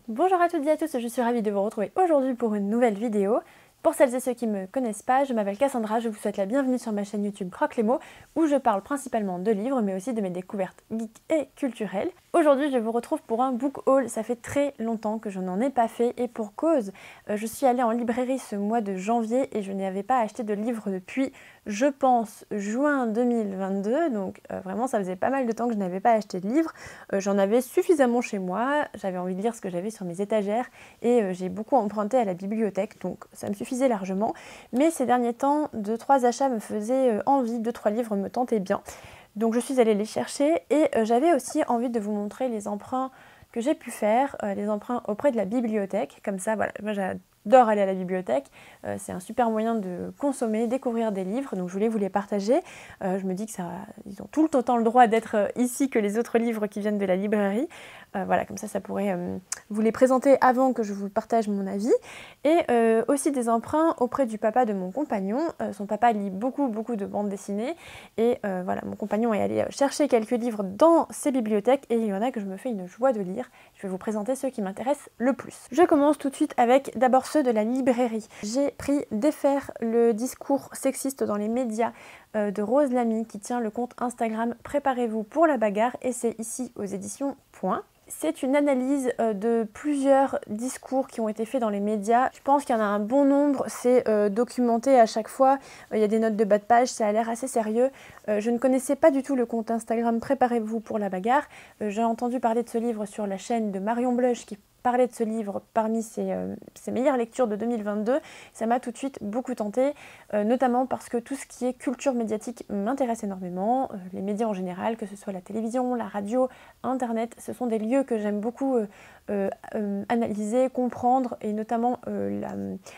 Bonjour à toutes et à tous, je suis ravie de vous retrouver aujourd'hui pour une nouvelle vidéo. Pour celles et ceux qui ne me connaissent pas, je m'appelle Cassandra, je vous souhaite la bienvenue sur ma chaîne YouTube Croque les mots, où je parle principalement de livres, mais aussi de mes découvertes geeks et culturelles. Aujourd'hui, je vous retrouve pour un book haul. Ça fait très longtemps que je n'en ai pas fait, et pour cause. Je suis allée en librairie ce mois de janvier et je n'avais pas acheté de livre depuis, je pense, juin 2022. Donc vraiment, ça faisait pas mal de temps que je n'avais pas acheté de livre. J'en avais suffisamment chez moi, j'avais envie de lire ce que j'avais sur mes étagères et j'ai beaucoup emprunté à la bibliothèque, donc ça me suffisait largement. Mais ces derniers temps, 2-3 achats me faisaient envie, 2-3 livres me tentaient bien. Donc je suis allée les chercher et j'avais aussi envie de vous montrer les emprunts que j'ai pu faire, les emprunts auprès de la bibliothèque. Comme ça, voilà, moi j'adore aller à la bibliothèque, c'est un super moyen de consommer, découvrir des livres, donc je voulais vous les partager. Je me dis que ils ont tout autant le droit d'être ici que les autres livres qui viennent de la librairie. Voilà, comme ça pourrait vous les présenter avant que je vous partage mon avis. Et aussi des emprunts auprès du papa de mon compagnon. Son papa lit beaucoup de bandes dessinées. Et voilà, mon compagnon est allé chercher quelques livres dans ses bibliothèques et il y en a que je me fais une joie de lire. Je vais vous présenter ceux qui m'intéressent le plus. Je commence tout de suite avec d'abord ceux de la librairie. J'ai pris Défaire le discours sexiste dans les médias de Rose Lamy qui tient le compte Instagram Préparez-vous pour la bagarre et c'est ici aux éditions Point. C'est une analyse de plusieurs discours qui ont été faits dans les médias. Je pense qu'il y en a un bon nombre, c'est documenté à chaque fois. Il y a des notes de bas de page, ça a l'air assez sérieux. Je ne connaissais pas du tout le compte Instagram Préparez-vous pour la bagarre. J'ai entendu parler de ce livre sur la chaîne de Marion Blush qui parlait de ce livre parmi ses meilleures lectures de 2022. Ça m'a tout de suite beaucoup tenté, notamment parce que tout ce qui est culture médiatique m'intéresse énormément. Les médias en général, que ce soit la télévision, la radio, Internet, ce sont des lieux que j'aime beaucoup analyser, comprendre, et notamment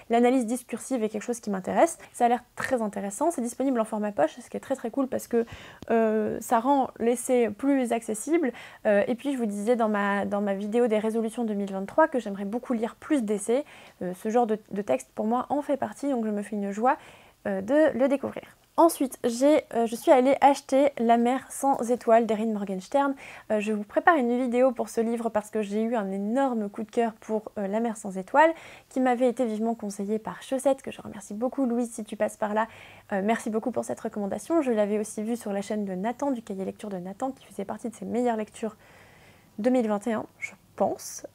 l'analyse discursive est quelque chose qui m'intéresse. Ça a l'air très intéressant, c'est disponible en format poche, ce qui est très cool parce que ça rend l'essai plus accessible. Et puis je vous disais dans ma vidéo des résolutions 2023 que j'aimerais beaucoup lire plus d'essais. Ce genre de texte pour moi en fait partie, donc je me fais une joie de le découvrir. Ensuite, je suis allée acheter La mer sans étoiles d'Erin Morgenstern. Je vous prépare une vidéo pour ce livre parce que j'ai eu un énorme coup de cœur pour La mer sans étoiles, qui m'avait été vivement conseillé par Chaussette, que je remercie beaucoup. Louise, si tu passes par là, merci beaucoup pour cette recommandation. Je l'avais aussi vue sur la chaîne de Nathan, du cahier lecture de Nathan, qui faisait partie de ses meilleures lectures 2021, je pense.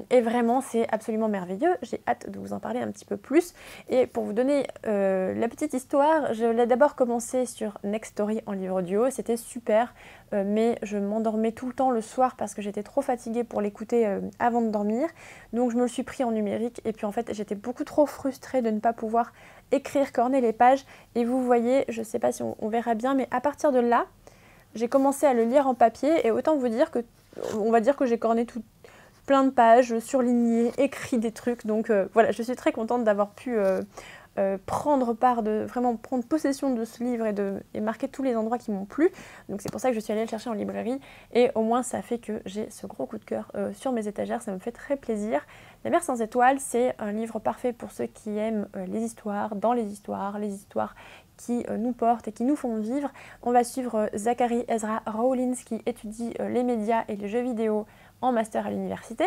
Et vraiment c'est absolument merveilleux, j'ai hâte de vous en parler un petit peu plus. Et pour vous donner la petite histoire, je l'ai d'abord commencé sur Nextory en livre audio, c'était super, mais je m'endormais tout le temps le soir parce que j'étais trop fatiguée pour l'écouter avant de dormir, donc je me le suis pris en numérique et puis en fait j'étais beaucoup trop frustrée de ne pas pouvoir écrire, corner les pages, et vous voyez, je sais pas si on verra bien, mais à partir de là, j'ai commencé à le lire en papier et autant vous dire que, on va dire que j'ai corné plein de pages, surligné, écrit des trucs. Donc voilà, je suis très contente d'avoir pu vraiment prendre possession de ce livre et marquer tous les endroits qui m'ont plu. Donc c'est pour ça que je suis allée le chercher en librairie et au moins ça fait que j'ai ce gros coup de cœur sur mes étagères, ça me fait très plaisir. La mer sans étoiles, c'est un livre parfait pour ceux qui aiment les histoires les histoires qui nous portent et qui nous font vivre. On va suivre Zachary Ezra Rawlins qui étudie les médias et les jeux vidéo en master à l'université.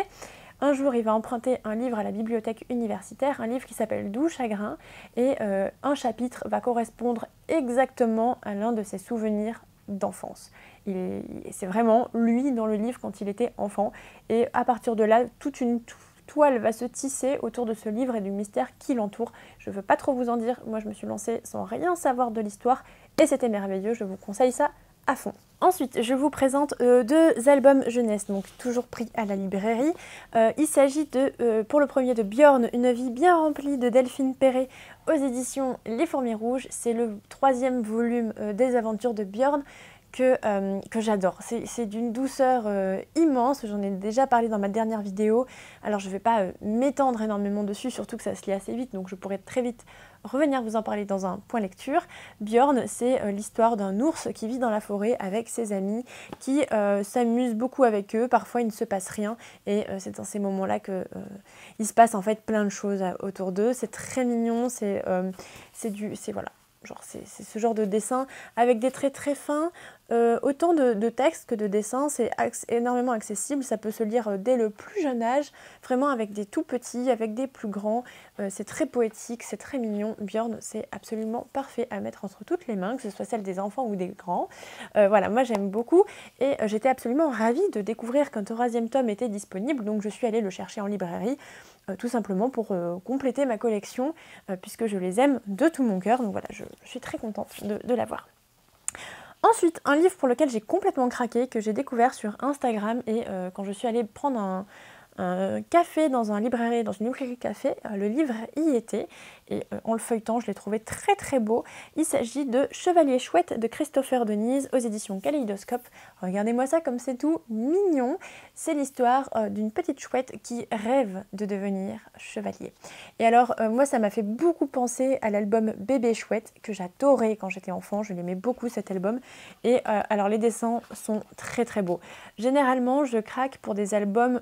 Un jour, il va emprunter un livre à la bibliothèque universitaire, un livre qui s'appelle Doux chagrin, et un chapitre va correspondre exactement à l'un de ses souvenirs d'enfance. C'est vraiment lui dans le livre quand il était enfant, et à partir de là, toute une toile va se tisser autour de ce livre et du mystère qui l'entoure. Je ne veux pas trop vous en dire, moi je me suis lancée sans rien savoir de l'histoire, et c'était merveilleux, je vous conseille ça à fond. Ensuite, je vous présente deux albums jeunesse, donc toujours pris à la librairie. Il s'agit pour le premier de Björn, Une vie bien remplie de Delphine Perret aux éditions Les Fourmis Rouges. C'est le 3e volume des aventures de Björn que j'adore. C'est d'une douceur immense, j'en ai déjà parlé dans ma dernière vidéo. Alors je ne vais pas m'étendre énormément dessus, surtout que ça se lit assez vite, donc je pourrais très vite revenir vous en parler dans un point lecture. Björn, c'est l'histoire d'un ours qui vit dans la forêt avec ses amis, qui s'amuse beaucoup avec eux, parfois il ne se passe rien, et c'est dans ces moments-là que il se passe en fait plein de choses autour d'eux. C'est très mignon, voilà. C'est ce genre de dessin avec des traits très fins, Autant de textes que de dessins, c'est énormément accessible, ça peut se lire dès le plus jeune âge, vraiment avec des tout petits, avec des plus grands, c'est très poétique, c'est très mignon. Björn, c'est absolument parfait à mettre entre toutes les mains, que ce soit celle des enfants ou des grands. Voilà, moi j'aime beaucoup et j'étais absolument ravie de découvrir qu'un 3e tome était disponible, donc je suis allée le chercher en librairie, tout simplement pour compléter ma collection, puisque je les aime de tout mon cœur, donc voilà, je suis très contente de l'avoir. Ensuite, un livre pour lequel j'ai complètement craqué, que j'ai découvert sur Instagram et quand je suis allée prendre un café dans une librairie café, le livre y était et en le feuilletant je l'ai trouvé très très beau. Il s'agit de Chevalier chouette de Christopher Denise aux éditions Kaléidoscope. Regardez-moi ça comme c'est tout mignon. C'est l'histoire d'une petite chouette qui rêve de devenir chevalier. Et alors moi ça m'a fait beaucoup penser à l'album Bébé chouette que j'adorais quand j'étais enfant, je l'aimais beaucoup cet album et alors les dessins sont très très beaux. Généralement je craque pour des albums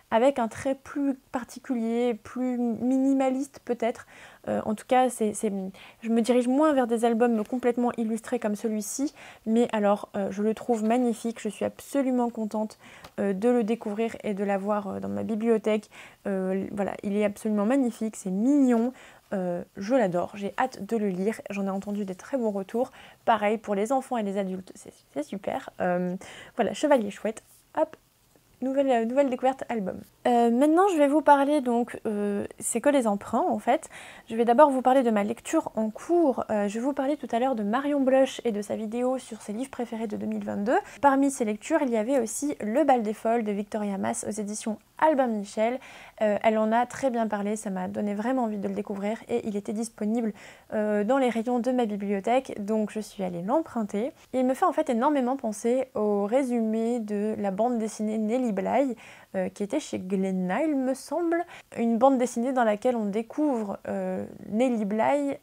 avec un trait plus particulier, plus minimaliste peut-être. En tout cas, je me dirige moins vers des albums complètement illustrés comme celui-ci, mais alors je le trouve magnifique, je suis absolument contente de le découvrir et de l'avoir dans ma bibliothèque. Voilà, il est absolument magnifique, c'est mignon. Je l'adore, j'ai hâte de le lire, j'en ai entendu des très bons retours. Pareil pour les enfants et les adultes, c'est super. Voilà, Chevalier chouette, hop, nouvelle découverte album. Maintenant je vais vous parler donc, c'est que les emprunts en fait. Je vais d'abord vous parler de ma lecture en cours. Je vais vous parler tout à l'heure de Marion Blush et de sa vidéo sur ses livres préférés de 2022. Parmi ces lectures, il y avait aussi Le bal des folles de Victoria Mass aux éditions Albin Michel. Elle en a très bien parlé, ça m'a donné vraiment envie de le découvrir et il était disponible dans les rayons de ma bibliothèque, donc je suis allée l'emprunter. Il me fait en fait énormément penser au résumé de la bande dessinée Nelly Bly, qui était chez Glénat il me semble, une bande dessinée dans laquelle on découvre Nelly Bly,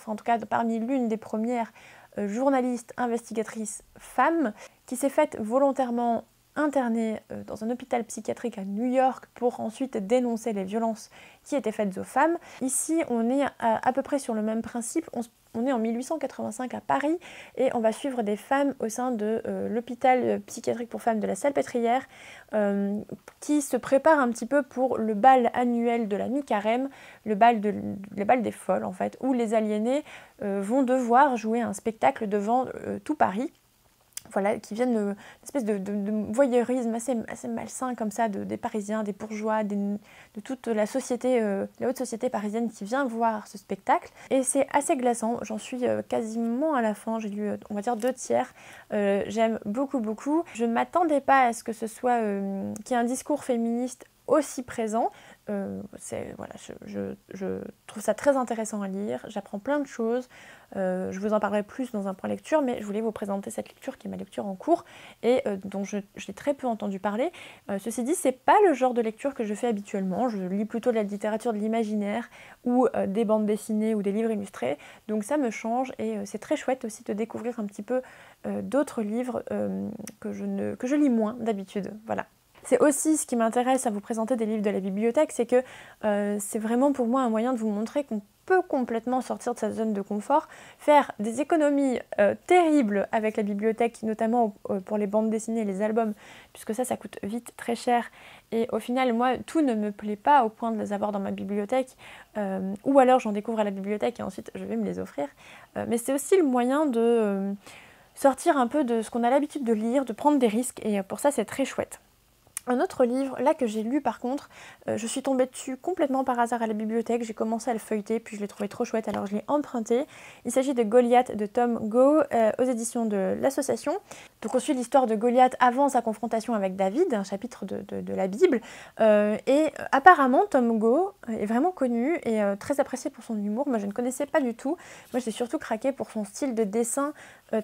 en tout cas parmi l'une des premières journalistes investigatrices femmes, qui s'est faite volontairement internée dans un hôpital psychiatrique à New York pour ensuite dénoncer les violences qui étaient faites aux femmes. Ici, on est à peu près sur le même principe. On est en 1885 à Paris et on va suivre des femmes au sein de l'hôpital psychiatrique pour femmes de la Salpêtrière qui se préparent un petit peu pour le bal annuel de la mi-carême, le bal des folles en fait, où les aliénés vont devoir jouer un spectacle devant tout Paris. Voilà, qui viennent d'une espèce de voyeurisme assez malsain comme ça, des Parisiens, des bourgeois, de toute la société, la haute société parisienne qui vient voir ce spectacle. Et c'est assez glaçant, j'en suis quasiment à la fin, j'ai lu on va dire 2/3. J'aime beaucoup beaucoup. Je ne m'attendais pas à ce que ce soit qu'il y ait un discours féministe aussi présent. Voilà, je trouve ça très intéressant à lire, j'apprends plein de choses, je vous en parlerai plus dans un point lecture, mais je voulais vous présenter cette lecture qui est ma lecture en cours et dont je l'ai très peu entendu parler. Ceci dit, c'est pas le genre de lecture que je fais habituellement, je lis plutôt de la littérature de l'imaginaire ou des bandes dessinées ou des livres illustrés, donc ça me change et c'est très chouette aussi de découvrir un petit peu d'autres livres que je lis moins d'habitude, voilà. C'est aussi ce qui m'intéresse à vous présenter des livres de la bibliothèque, c'est que c'est vraiment pour moi un moyen de vous montrer qu'on peut complètement sortir de sa zone de confort, faire des économies terribles avec la bibliothèque, notamment pour les bandes dessinées et les albums, puisque ça coûte vite très cher. Et au final, moi, tout ne me plaît pas au point de les avoir dans ma bibliothèque, ou alors j'en découvre à la bibliothèque et ensuite je vais me les offrir. Mais c'est aussi le moyen de sortir un peu de ce qu'on a l'habitude de lire, de prendre des risques, et pour ça c'est très chouette. Un autre livre, là que j'ai lu par contre, je suis tombée dessus complètement par hasard à la bibliothèque, j'ai commencé à le feuilleter, puis je l'ai trouvé trop chouette, alors je l'ai emprunté. Il s'agit de Goliath de Tom Go, aux éditions de l'Association. Donc on suit l'histoire de Goliath avant sa confrontation avec David, un chapitre de la Bible. Et apparemment Tom Go est vraiment connu et très apprécié pour son humour. Moi je ne connaissais pas du tout, moi j'ai surtout craqué pour son style de dessin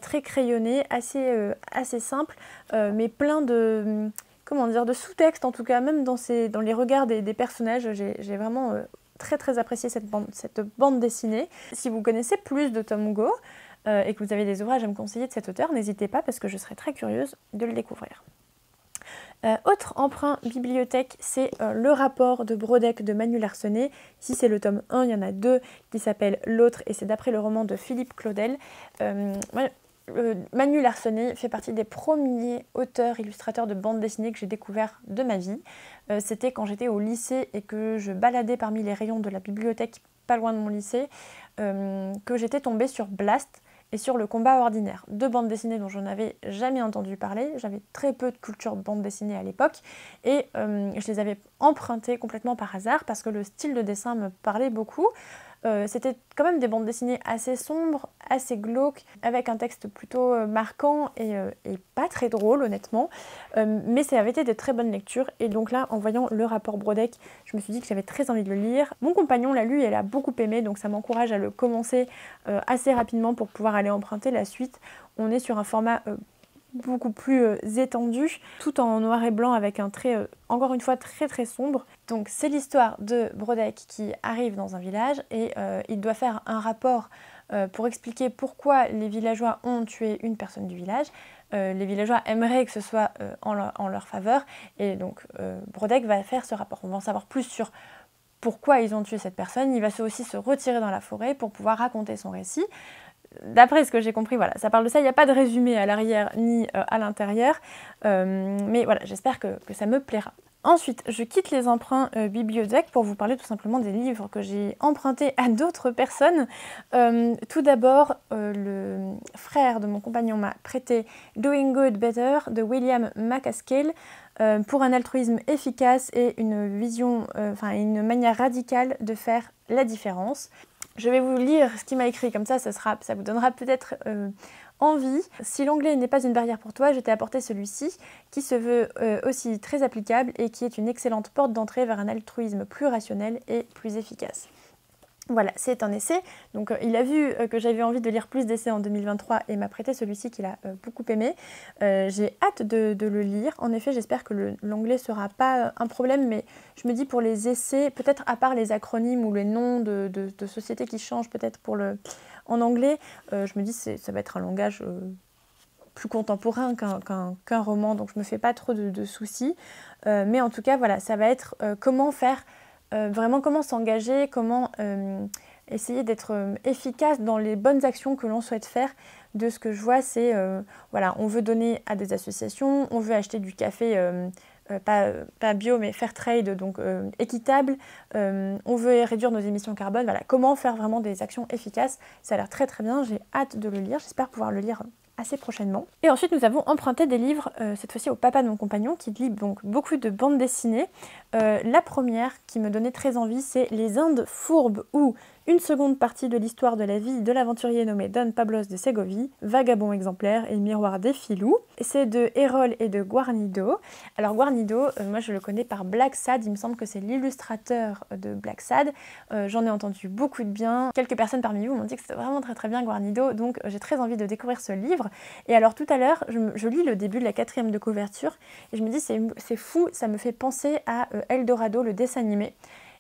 très crayonné, assez simple, mais plein de... comment dire, de sous-texte en tout cas, même dans les regards des personnages, j'ai vraiment très apprécié cette bande dessinée. Si vous connaissez plus de Tom Go et que vous avez des ouvrages à me conseiller de cet auteur, n'hésitez pas parce que je serais très curieuse de le découvrir. Autre emprunt bibliothèque, c'est le rapport de Brodeck de Manu Larsonnet. Ici c'est le tome 1, il y en a 2 qui s'appellent L'autre et c'est d'après le roman de Philippe Claudel. Manu Larsonnet fait partie des premiers auteurs, illustrateurs de bande dessinée que j'ai découvert de ma vie. C'était quand j'étais au lycée et que je baladais parmi les rayons de la bibliothèque pas loin de mon lycée, que j'étais tombée sur Blast et sur Le Combat Ordinaire, deux bandes dessinées dont je n'avais jamais entendu parler. J'avais très peu de culture bande dessinée à l'époque et je les avais empruntées complètement par hasard parce que le style de dessin me parlait beaucoup. C'était quand même des bandes dessinées assez sombres, assez glauques, avec un texte plutôt marquant et pas très drôle honnêtement. Mais ça avait été de très bonnes lectures et donc là, en voyant le rapport Brodeck, je me suis dit que j'avais très envie de le lire. Mon compagnon l'a lu et elle a beaucoup aimé, donc ça m'encourage à le commencer assez rapidement pour pouvoir aller emprunter la suite. On est sur un format beaucoup plus étendu, tout en noir et blanc avec un trait, encore une fois, très très sombre. Donc c'est l'histoire de Brodeck qui arrive dans un village et il doit faire un rapport pour expliquer pourquoi les villageois ont tué une personne du village. Les villageois aimeraient que ce soit en leur faveur et donc Brodeck va faire ce rapport. On va en savoir plus sur pourquoi ils ont tué cette personne. Il va aussi se retirer dans la forêt pour pouvoir raconter son récit. D'après ce que j'ai compris, voilà, ça parle de ça, il n'y a pas de résumé à l'arrière ni à l'intérieur, mais voilà, j'espère que ça me plaira. Ensuite, je quitte les emprunts bibliothèque pour vous parler tout simplement des livres que j'ai empruntés à d'autres personnes. Tout d'abord, le frère de mon compagnon m'a prêté Doing Good Better de William McCaskill pour un altruisme efficace et une vision, une manière radicale de faire la différence. Je vais vous lire ce qu'il m'a écrit, comme ça vous donnera peut-être envie. Si l'anglais n'est pas une barrière pour toi, je t'ai apporté celui-ci, qui se veut aussi très applicable et qui est une excellente porte d'entrée vers un altruisme plus rationnel et plus efficace. Voilà, c'est un essai. Donc il a vu que j'avais envie de lire plus d'essais en 2023 et m'a prêté celui-ci qu'il a beaucoup aimé. J'ai hâte de le lire. En effet, j'espère que l'anglais ne sera pas un problème, mais je me dis pour les essais, peut-être à part les acronymes ou les noms de sociétés qui changent peut-être en anglais, je me dis que ça va être un langage plus contemporain qu'un roman, donc je me fais pas trop de soucis. Mais en tout cas, voilà, ça va être comment faire... vraiment comment s'engager, comment essayer d'être efficace dans les bonnes actions que l'on souhaite faire. De ce que je vois, c'est voilà, on veut donner à des associations, on veut acheter du café pas bio mais fair trade, donc équitable, on veut réduire nos émissions carbone, voilà, comment faire vraiment des actions efficaces. Ça a l'air très très bien, j'ai hâte de le lire, j'espère pouvoir le lire assez prochainement. Et ensuite nous avons emprunté des livres, cette fois-ci au papa de mon compagnon qui lit donc beaucoup de bandes dessinées. La première qui me donnait très envie, c'est Les Indes fourbes ou une seconde partie de l'histoire de la vie de l'aventurier nommé Don Pablos de Ségovie, vagabond exemplaire et miroir des filous. C'est de Erol et de Guarnido. Alors Guarnido, moi je le connais par Black Sad, il me semble que c'est l'illustrateur de Black Sad. J'en ai entendu beaucoup de bien. Quelques personnes parmi vous m'ont dit que c'était vraiment très très bien Guarnido, donc j'ai très envie de découvrir ce livre. Et alors tout à l'heure, je lis le début de la 4e de couverture et je me dis c'est fou, ça me fait penser à Eldorado, le dessin animé.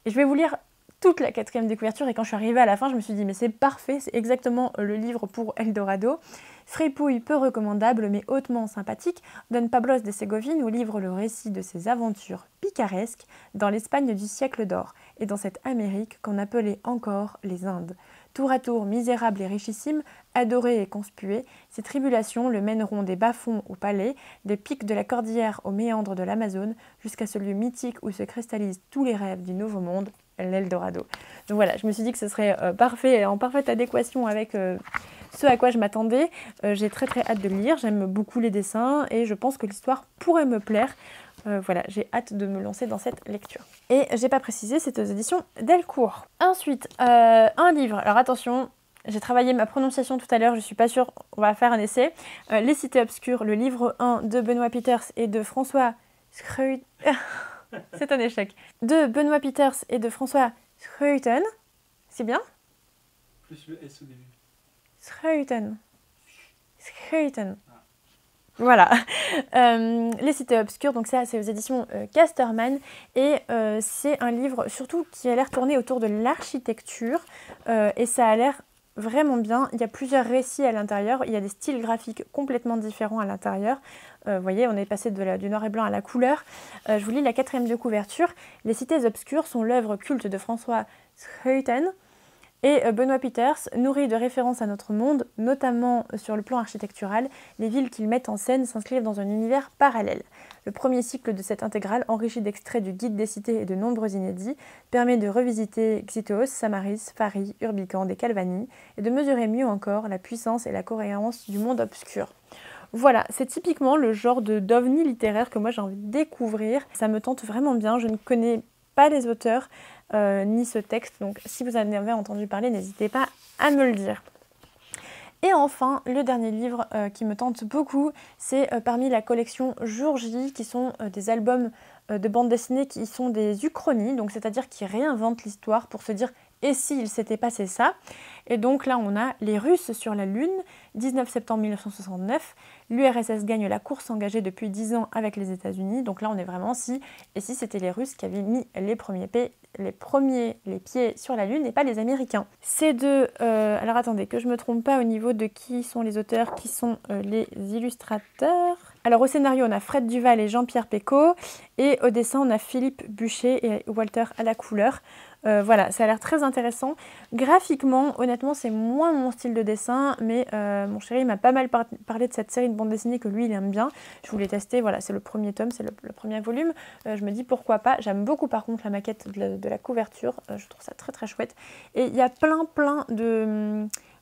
Et je vais vous lire toute la 4e de couverture et quand je suis arrivée à la fin, je me suis dit mais c'est parfait, c'est exactement le livre pour Eldorado. Fripouille peu recommandable mais hautement sympathique, Don Pablos de Ségovie nous livre le récit de ses aventures picaresques dans l'Espagne du siècle d'or et dans cette Amérique qu'on appelait encore les Indes. Tour à tour misérable et richissime, adoré et conspué, ces tribulations le mèneront des bas-fonds au palais, des pics de la cordillère aux méandres de l'Amazone, jusqu'à ce lieu mythique où se cristallisent tous les rêves du Nouveau Monde, l'Eldorado. Donc voilà, je me suis dit que ce serait parfait, en parfaite adéquation avec ce à quoi je m'attendais. J'ai très très hâte de le lire, j'aime beaucoup les dessins et je pense que l'histoire pourrait me plaire. Voilà, j'ai hâte de me lancer dans cette lecture. Et j'ai pas précisé, c'est aux éditions Delcourt. Ensuite, un livre. Alors attention, j'ai travaillé ma prononciation tout à l'heure, je suis pas sûre, on va faire un essai. Les Cités Obscures, le livre 1 de Benoît Peters et de François Schreuten. C'est un échec. De Benoît Peters et de François Schreuten. C'est bien? Plus le S au début. Schreuten. Schreuten. Voilà, Les Cités Obscures, donc ça c'est aux éditions Casterman et c'est un livre surtout qui a l'air tourné autour de l'architecture et ça a l'air vraiment bien. Il y a plusieurs récits à l'intérieur, il y a des styles graphiques complètement différents à l'intérieur. Vous voyez, on est passé du noir et blanc à la couleur. Je vous lis la 4e de couverture. Les Cités Obscures sont l'œuvre culte de François Schreuten. Et Benoît Peters nourrit de références à notre monde, notamment sur le plan architectural. Les villes qu'il met en scène s'inscrivent dans un univers parallèle. Le premier cycle de cette intégrale, enrichi d'extraits du Guide des cités et de nombreux inédits, permet de revisiter Xythos, Samaris, Phari, Urbicande et Calvanie, et de mesurer mieux encore la puissance et la cohérence du monde obscur. Voilà, c'est typiquement le genre d'ovni littéraire que moi j'ai envie de découvrir. Ça me tente vraiment bien, je ne connais pas les auteurs ni ce texte, donc si vous en avez entendu parler, n'hésitez pas à me le dire. Et enfin, le dernier livre qui me tente beaucoup, c'est parmi la collection Jour J, qui sont des albums de bande dessinée qui sont des uchronies, donc c'est-à-dire qui réinventent l'histoire pour se dire « et s'il s'était passé ça ?» Et donc là, on a les Russes sur la Lune, 19 septembre 1969, l'URSS gagne la course engagée depuis 10 ans avec les États-Unis, donc là on est vraiment et si c'était les Russes qui avaient mis les pieds sur la Lune et pas les Américains. Ces deux, alors attendez, que je me trompe pas au niveau de qui sont les auteurs, qui sont les illustrateurs. Alors au scénario, on a Fred Duval et Jean-Pierre Pécaud, et au dessin, on a Philippe Bûcher et Walter à la couleur. Voilà, ça a l'air très intéressant. Graphiquement, honnêtement, c'est moins mon style de dessin, mais mon chéri m'a pas mal parlé de cette série de bande dessinée que lui, il aime bien. Je voulais tester, voilà, c'est le premier tome, c'est le premier volume. Je me dis pourquoi pas. J'aime beaucoup par contre la maquette de la couverture, je trouve ça très très chouette. Et il y a plein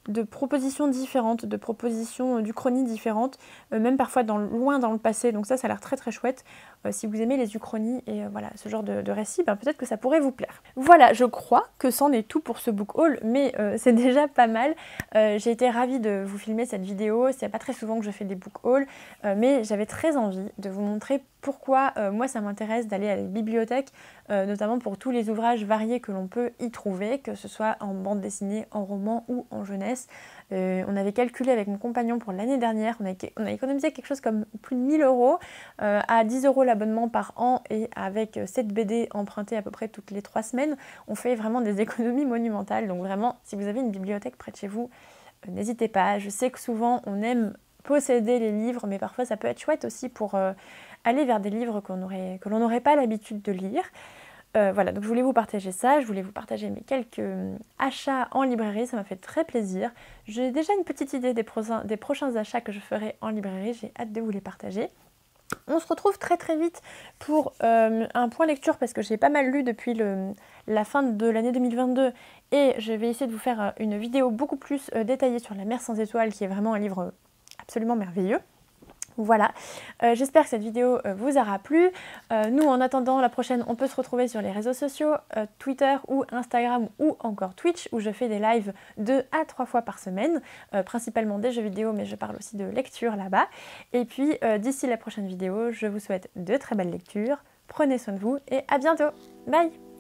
de propositions différentes, de propositions d'uchronies différentes, même parfois loin dans le passé, donc ça a l'air très très chouette. Si vous aimez les uchronies et voilà, ce genre de récits, ben, peut-être que ça pourrait vous plaire. Voilà, je crois que c'en est tout pour ce book haul, mais c'est déjà pas mal. J'ai été ravie de vous filmer cette vidéo, c'est pas très souvent que je fais des book hauls, mais j'avais très envie de vous montrer pourquoi moi ça m'intéresse d'aller à la bibliothèque, notamment pour tous les ouvrages variés que l'on peut y trouver, que ce soit en bande dessinée, en roman ou en jeunesse. On avait calculé avec mon compagnon pour l'année dernière, on a économisé quelque chose comme plus de 1000 € à 10 € l'abonnement par an, et avec 7 BD empruntés à peu près toutes les 3 semaines, on fait vraiment des économies monumentales. Donc vraiment, si vous avez une bibliothèque près de chez vous, n'hésitez pas. Je sais que souvent on aime posséder les livres, mais parfois ça peut être chouette aussi pour aller vers des livres que l'on n'aurait pas l'habitude de lire. Voilà, donc je voulais vous partager ça, je voulais vous partager mes quelques achats en librairie, ça m'a fait très plaisir. J'ai déjà une petite idée des prochains achats que je ferai en librairie, j'ai hâte de vous les partager. On se retrouve très très vite pour un point lecture, parce que j'ai pas mal lu depuis la fin de l'année 2022, et je vais essayer de vous faire une vidéo beaucoup plus détaillée sur La Mer sans étoiles, qui est vraiment un livre absolument merveilleux. Voilà, j'espère que cette vidéo vous aura plu. Nous, en attendant la prochaine, on peut se retrouver sur les réseaux sociaux, Twitter ou Instagram ou encore Twitch, où je fais des lives 2 à 3 fois par semaine, principalement des jeux vidéo, mais je parle aussi de lecture là-bas. Et puis, d'ici la prochaine vidéo, je vous souhaite de très belles lectures, prenez soin de vous et à bientôt. Bye!